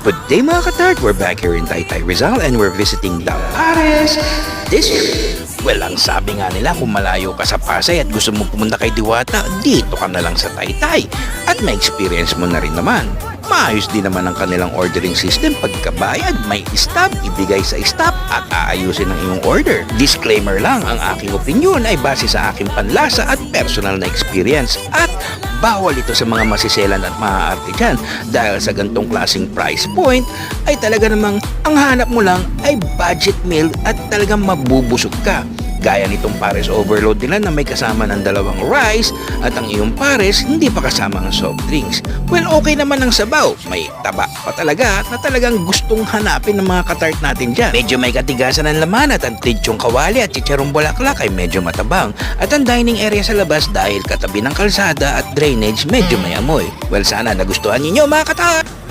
Good day mga katart! We're back here in Taytay Rizal and we're visiting the Pares District. Well, ang sabi nga nila kung malayo ka sa Pasay at gusto mo pumunta kay Diwata, dito ka na lang sa Taytay at may experience mo na rin naman. Maayos din naman ang kanilang ordering system. Pagkabayad, may stop, ibigay sa stop at aayusin ang iyong order. Disclaimer lang, ang aking opinion ay base sa aking panlasa at personal na experience at bawal ito sa mga masiselan at maaarte dyan dahil sa gantong klaseng price point ay talaga namang ang hanap mo lang ay budget meal at talagang mabubusog ka. Gaya nitong pares overload nila na may kasama ng 2 rice at ang iyong pares hindi pa kasama ng soft drinks. Well, okay naman ang sabaw. May taba pa talaga na talagang gustong hanapin ng mga katart natin dyan. Medyo may katigasan ng laman at ang titsyong kawali at chicharong bulaklak ay medyo matabang. At ang dining area sa labas dahil katabi ng kalsada at drainage medyo may amoy. Well, sana nagustuhan ninyo mga katart!